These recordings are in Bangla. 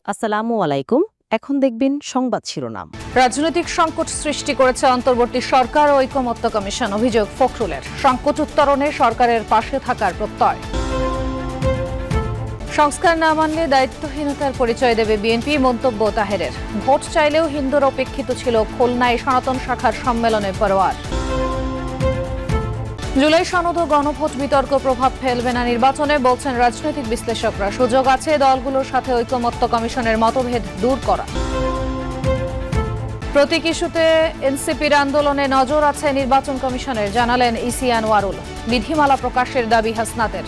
আসসালামু আলাইকুম। এখন দেখবেন সংবাদ শিরোনাম। রাজনৈতিক সংকট সৃষ্টি করেছে অন্তর্বর্তী সরকার ও ঐকমত্য কমিশন, অভিযোগ ফখরুলের। সংকট উত্তরণে সরকারের পাশে থাকার প্রত্যয়। সংস্কার না মানলে দায়িত্বহীনতার পরিচয় দেবে বিএনপি, মন্তব্য তাহেরের। ভোট চাইলেও হিন্দুর অপেক্ষিত ছিল খুলনায় সনাতন শাখার সম্মেলনে পরোয়ার। জুলাই সনদ ও গণভোট বিতর্ক প্রভাব ফেলবে না নির্বাচনে, বলছেন রাজনৈতিক বিশ্লেষকরা। সুযোগ আছে দলগুলোর সাথে ঐকমত্য কমিশনের মতভেদ দূর করা। প্রতীক ইস্যুতে এনসিপির আন্দোলনে নজর আছে নির্বাচন কমিশনের, জানালেন ইসি আনোয়ারুল। বিধিমালা প্রকাশের দাবি হাসনাতের।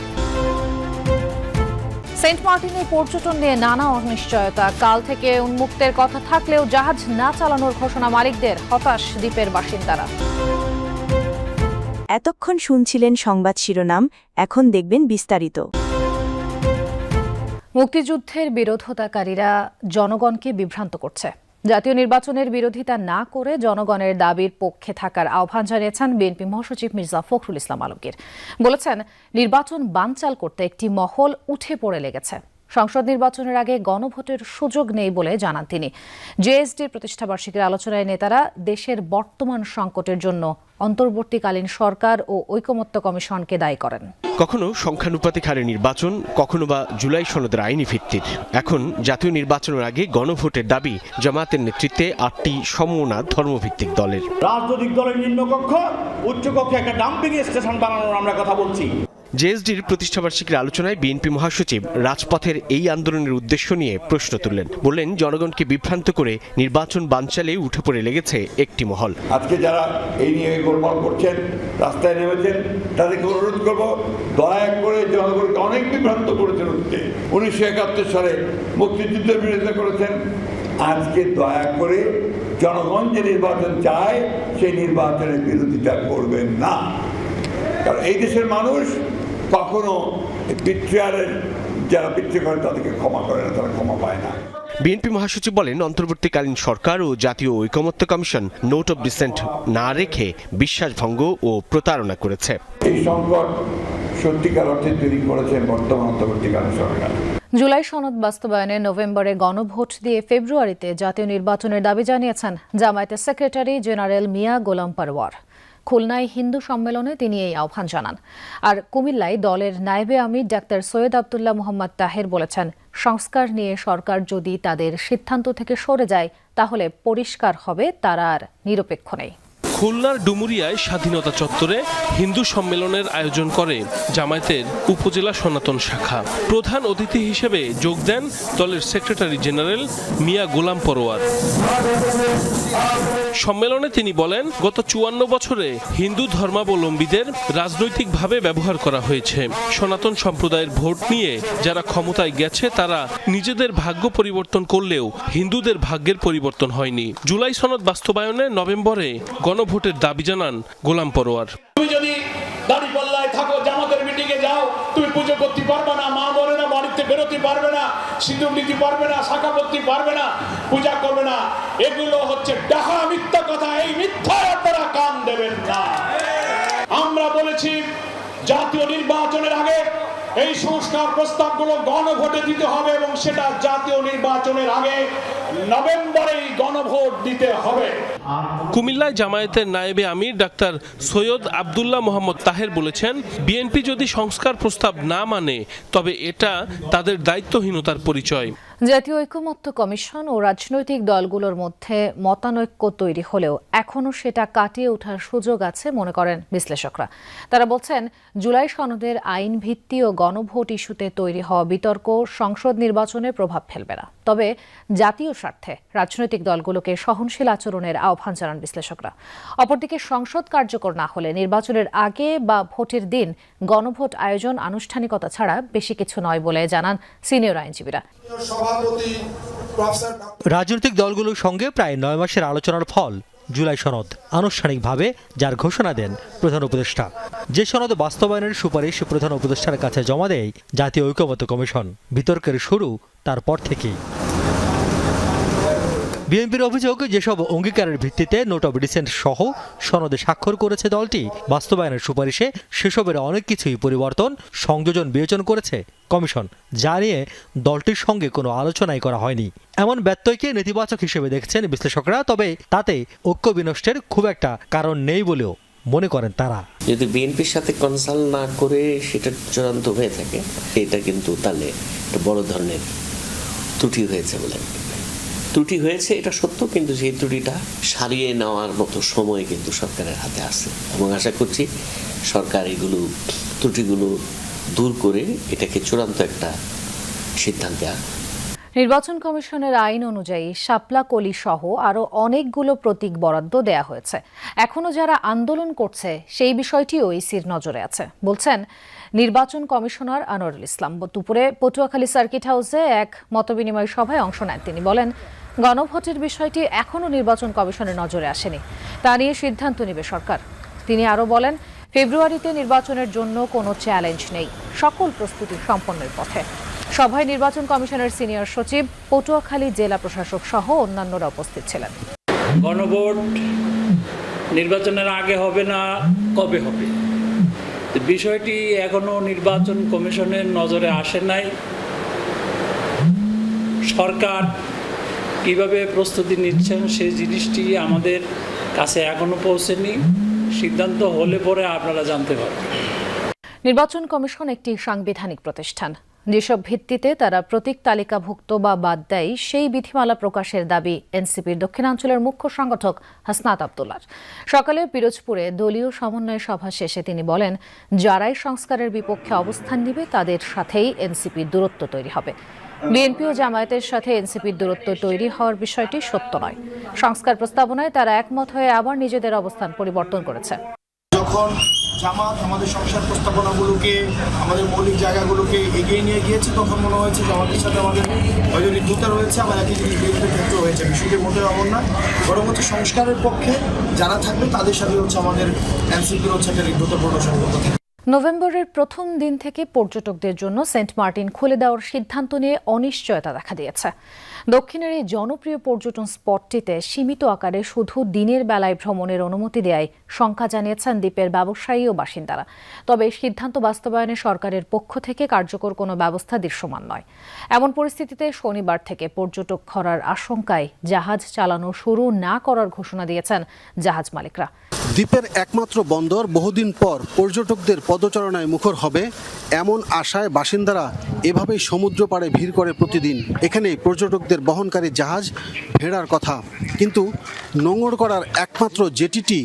সেন্ট মার্টিনের পর্যটন নিয়ে নানা অনিশ্চয়তা। কাল থেকে উন্মুক্তের কথা থাকলেও জাহাজ না চালানোর ঘোষণা মালিকদের, হতাশ দ্বীপের বাসিন্দারা। এতক্ষণ শুনছিলেন সংবাদ শিরোনাম, এখন দেখবেন বিস্তারিত। মুক্তিযুদ্ধের বিরোধিতাকারীরা জনগণকে বিভ্রান্ত করছে। জাতীয় নির্বাচনের বিরোধিতা না করে জনগণের দাবির পক্ষে থাকার আহ্বান জানিয়েছেন বিএনপি মহাসচিব মির্জা ফখরুল ইসলাম আলমগীর। বলেছেন, নির্বাচন বানচাল করতে একটি মহল উঠে পড়ে লেগেছে। সংসদ নির্বাচনের আগে গণভোটের সুযোগ নেই বলে জানান তিনি। জেএসডির প্রতিষ্ঠাবার্ষিকীর আলোচনায় নেতারা দেশের বর্তমান সংকটের জন্য অন্তর্বর্তীকালীন সরকার ও ঐকমত্য কমিশনকে দায়ী করেন। কখনো সংখ্যানুপাতিক হারে নির্বাচন, কখনো বা জুলাই সনদের আইনি ভিত্তির। এখন জাতীয় নির্বাচনের আগে গণভোটের দাবি জামায়াতের নেতৃত্বে 8টি সমমনা ধর্মভিত্তিক দলের। রাজনৈতিক দলের নিম্নকক্ষ উচ্চকক্ষে একটা ডাম্পিং স্টেশন বানানোর আমরা কথা বলছি। জেএসডির প্রতিষ্ঠাবার্ষিকীর আলোচনায় বিএনপি মহাসচিব রাজপথের এই আন্দোলনের উদ্দেশ্য নিয়ে প্রশ্ন তুললেন। বললেন, জনগণকে বিভ্রান্ত করে নির্বাচন বানচালে উঠে পড়ে লেগেছে একটি মহল। আজকে যারা এই নিয়ে গোলমাল করছেন, রাস্তায় নেমেছেন, তাদেরকে অনুরোধ করব, দয়া করে জনগণকে অনেক বিভ্রান্ত করেছেন। 1971 সালে মুক্তিযুদ্ধের বিরোধিতা করেছেন। আজকে দয়া করে জনগণ যে নির্বাচন চায় সেই নির্বাচনের বিরোধিতা করবেন না। কারণ এই দেশের মানুষ কখনো বিট্রিয়ারের যারা বিট্রি করে তাদেরকে ক্ষমা করে না, তারা ক্ষমা পায় না। বিএনপি মহাসচিব বলেন, অন্তর্বর্তীকালীন সরকার ও জাতীয় ঐকমত্য কমিশন নোট অব ডিসেন্ট না রেখে বিশ্বাসভঙ্গ ও প্রতারণা করেছে। এই সংকট সত্যিকার অর্থে তৈরি করেছে বর্তমান অন্তর্বর্তীকালীন সরকার। জুলাই সনদ বাস্তবায়নে নভেম্বরে গণভোট দিয়ে ফেব্রুয়ারিতে জাতীয় নির্বাচনের দাবি জানিয়েছেন জামায়াতের সেক্রেটারি জেনারেল মিয়া গোলাম পরোয়ার। খুলনায় হিন্দু সম্মেলনে তিনি এই আহ্বান জানান। আর কুমিল্লায় দলের নায়েবে আমির ডাক্তার সৈয়দ আব্দুল্লাহ মোহাম্মদ তাহের বলেছেন, সংস্কার নিয়ে সরকার যদি তাদের সিদ্ধান্ত থেকে সরে যায় তাহলে পরিষ্কার হবে তারা আর নিরপেক্ষ নেই। খুলনার ডুমুরিয়ায় স্বাধীনতা চত্বরে হিন্দু সম্মেলনের আয়োজন করে জামায়াতের উপজেলা সনাতন শাখা। প্রধান অতিথি হিসেবে যোগ দেন দলের সেক্রেটারি জেনারেল মিয়া গোলাম পরোয়ার। সম্মেলনে তিনি বলেন, গত 54 বছরে হিন্দু ধর্মাবলম্বীদের রাজনৈতিকভাবে ব্যবহার করা হয়েছে। সনাতন সম্প্রদায়ের ভোট নিয়ে যারা ক্ষমতায় গেছে তারা নিজেদের ভাগ্য পরিবর্তন করলেও হিন্দুদের ভাগ্যের পরিবর্তন হয়নি। জুলাই সনদ বাস্তবায়নে নভেম্বরে গণভোটের দাবি জানান গোলাম পরোয়ার। তুমি যদি দাঁড়িপাল্লায় থাকো, জামাতের মিটিংয়ে যাও, তুমি পুজো করতে পারবে না, মা বোনেরা বাড়িতে বেরোতে পারবে না, সিঁদুর নিতে পারবে না, শাখা করতে পারবে না, পূজা করবে না। এগুলো হচ্ছে ডাহা মিথ্যা কথা। এই মিথ্যার আপনারা কান দেবেন না। আমরা বলেছি জাতীয় নির্বাচনের আগে এই সংস্কার প্রস্তাবগুলো গণভোটে দিতে হবে এবং সেটা জাতীয় নির্বাচনের আগে নভেম্বরেই গণভোট দিতে হবে। কুমিল্লায় জামায়াতের নায়েবে আমির ডাক্তার সৈয়দ আব্দুল্লাহ মোহাম্মদ তাহের বলেছেন, বিএনপি যদি সংস্কার প্রস্তাব না মানে তবে এটা তাদের দায়িত্বহীনতার পরিচয়। জাতীয় ঐকমত্য কমিশন ও রাজনৈতিক দলগুলোর মধ্যে মতানৈক্য তৈরি হলেও এখনও সেটা কাটিয়ে ওঠার সুযোগ আছে মনে করেন বিশ্লেষকরা। তারা বলছেন, জুলাই সনদের আইন ভিত্তি ও গণভোট ইস্যুতে তৈরি হওয়া বিতর্ক সংসদ নির্বাচনে প্রভাব ফেলবে না। তবে জাতীয় স্বার্থে রাজনৈতিক দলগুলোকে সহনশীল আচরণের আহ্বান জানান বিশ্লেষকরা। অপরদিকে সংসদ কার্যকর না হলে নির্বাচনের আগে বা ভোটের দিন গণভোট আয়োজন আনুষ্ঠানিকতা ছাড়া বেশি কিছু নয় বলে জানান সিনিয়র আইনজীবীরা। রাজনৈতিক দলগুলোর সঙ্গে প্রায় 9 মাসের আলোচনার ফল জুলাই সনদ, আনুষ্ঠানিকভাবে যার ঘোষণা দেন প্রধান উপদেষ্টা। যে সনদ বাস্তবায়নের সুপারিশ প্রধান উপদেষ্টার কাছে জমা দেয় জাতীয় ঐকমত্য কমিশন। বিতর্কের শুরু তারপর থেকেই। বিএনপির অভিযোগ, যেসব অঙ্গীকারের ভিত্তিতে নোট অব ডিসেন্ট সহ সনদে স্বাক্ষর করেছে দলটি, বাস্তবায়নের সুপারিশে সেসবের অনেক কিছুই পরিবর্তন, সংযোজন বিবেচনা করেছে কমিশন, যা নিয়ে দলটির সঙ্গে কোনো আলোচনাই করা হয়নি। এমন ব্যত্যয়কে নেতিবাচক হিসেবে দেখছেন বিশ্লেষকরা, তবে তাতে ঐক্য বিনষ্টের খুব একটা কারণ নেই বলেও মনে করেন তারা। যদি বিএনপির সাথে কনসাল্ট না করে সেটা চূড়ান্ত হয়ে থাকে, এটা কিন্তু তাহলে একটা বড় ধরনের ত্রুটি হয়েছে বলে। ত্রুটি হয়েছে এটা সত্য, কিন্তু সেই ত্রুটিটা সারিয়ে নেওয়ার মতো সময় কিন্তু সরকারের হাতে আছে এবং আশা করছি সরকার এগুলো ত্রুটিগুলো দূর করে এটাকে চূড়ান্ত একটা সিদ্ধান্তে আসবে। নির্বাচন কমিশনের আইন অনুযায়ী শাপলা কলি সহ আরও অনেকগুলো প্রতীক বরাদ্দ দেয়া হয়েছে। এখনও যারা আন্দোলন করছে সেই বিষয়টিও ইসির নজরে আছে, বলছেন নির্বাচন কমিশনার আনোয়ারুল ইসলাম। দুপুরে পটুয়াখালী সার্কিট হাউসে এক মতবিনিময় সভায় অংশ নেন তিনি। বলেন, গণভোটের বিষয়টি এখনও নির্বাচন কমিশনের নজরে আসেনি, তা নিয়ে সিদ্ধান্ত নেবে সরকার। তিনি আরও বলেন, ফেব্রুয়ারিতে নির্বাচনের জন্য কোনো চ্যালেঞ্জ নেই, সকল প্রস্তুতি সম্পন্নের পথে। সভায় নির্বাচন কমিশনের সিনিয়র সচিব, পটুয়াখালী জেলা প্রশাসক সহ অন্যান্যরা উপস্থিত ছিলেন। গণভোট নির্বাচনের আগে হবে না কবে হবে, বিষয়টি এখনো নির্বাচন কমিশনের নজরে আসে নাই। সরকার কিভাবে প্রস্তুতি নিচ্ছেন সেই জিনিসটি আমাদের কাছে এখনো পৌঁছেনি। সিদ্ধান্ত হলে পরে আপনারা জানতে পারবেন। নির্বাচন কমিশন একটি সাংবিধানিক প্রতিষ্ঠান, যেসব ভিত্তিতে তারা প্রতীক তালিকাভুক্ত বা বাদ দেয় সেই বিধিমালা প্রকাশের দাবি এনসিপির দক্ষিণাঞ্চলের মুখ্য সংগঠক হাসনাত আব্দুল্লাহ। সকালে পিরোজপুরে দলীয় সমন্বয় সভা শেষে তিনি বলেন, যারাই সংস্কারের বিপক্ষে অবস্থান নেবে তাদের সাথেই এনসিপির দূরত্ব তৈরি হবে। বিএনপি ও জামায়াতের সাথে এনসিপির দূরত্ব তৈরি হওয়ার বিষয়টি সত্য নয়। সংস্কার প্রস্তাবনায় তারা একমত হয়ে আবার নিজেদের অবস্থান পরিবর্তন করেছে। যখন জামাত আমাদের সংস্কার প্রস্তাবনাগুলোকে, আমাদের মৌলিক জায়গাগুলোকে এগিয়ে নিয়ে গিয়েছে, তখন মনে হয়েছে জামাতের সাথে আমাদের হয়তো ঋদ্ধতা রয়েছে, আবার একই জিনিস বিএনপির ক্ষেত্রে হয়েছে। বিষয়টি মোটেও এমন না, বরং হচ্ছে সংস্কারের পক্ষে যারা থাকবে তাদের সাথে হচ্ছে আমাদের এনসিপির হচ্ছে একটা ঋদ্ধতাপূর্ণ সম্পর্ক থাকে। নভেম্বরের প্রথম দিন থেকে পর্যটকদের জন্য সেন্ট মার্টিন খুলে দেওয়ার সিদ্ধান্ত নিয়ে অনিশ্চয়তা দেখা দিয়েছে। দক্ষিণের এই জনপ্রিয় পর্যটন স্পটটিতে সীমিত আকারে শুধু দিনের বেলায় ভ্রমণের অনুমতি দেওয়ায় শঙ্কা জানিয়েছেন দ্বীপের ব্যবসায়ী ও বাসিন্দারা। তবে সিদ্ধান্ত বাস্তবায়নে সরকারের পক্ষ থেকে কার্যকর কোনো ব্যবস্থা দৃশ্যমান নয়। এমন পরিস্থিতিতে শনিবার থেকে পর্যটক খরার আশঙ্কায় জাহাজ চালানো শুরু না করার ঘোষণা দিয়েছেন জাহাজ মালিকরা। দ্বীপের একমাত্র বন্দর বহুদিন পর পর্যটকদের পদচারণায় মুখর হবে, এমন আশায় বাসিন্দারা এভাবেই সমুদ্র পাড়ে ভিড় করে প্রতিদিন। এখানে পর্যটকদের বহনকারী জাহাজ ভেড়ার কথা, কিন্তু নোঙর করার একমাত্র জেটিটি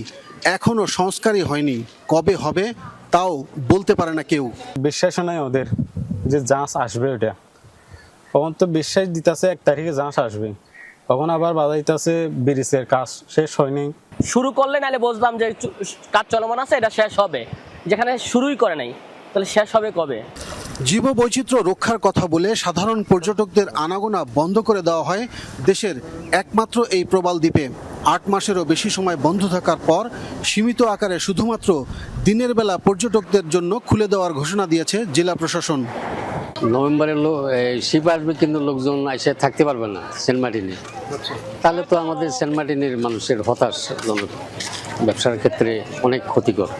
এখনও সংস্কারই হয়নি। কবে হবে তাও বলতে পারে না কেউ। বিশ্বাস নাই ওদের যে জাহাজ আসবে, ওটা তখন তো বিশ্বাস দিতেছে 1 তারিখে জাহাজ আসবে, তখন আবার বাজাইতেছে ব্রিজের কাজ শেষ হয়নি। শুরু করলে নাহলে বুঝলাম যে কাজ চলমান আছে, এটা শেষ হবে। যেখানে শুরুই করে নাই তাহলে শেষ হবে কবে? জীববৈচিত্র্য রক্ষার কথা বলে সাধারণ পর্যটকদের আনাগোনা বন্ধ করে দেওয়া হয় দেশের একমাত্র এই প্রবাল দ্বীপে। 8 মাসেরও বেশি সময় বন্ধ থাকার পর সীমিত আকারে শুধুমাত্র দিনের বেলা পর্যটকদের জন্য খুলে দেওয়ার ঘোষণা দিয়েছে জেলা প্রশাসন। নভেম্বরের শিপ আসবে, কিন্তু লোকজন এসে থাকতে পারবে না সেন্ট মার্টিনে। তাহলে তো আমাদের সেন্ট মার্টিনের মানুষের হতাশ, ব্যবসার ক্ষেত্রে অনেক ক্ষতিকর।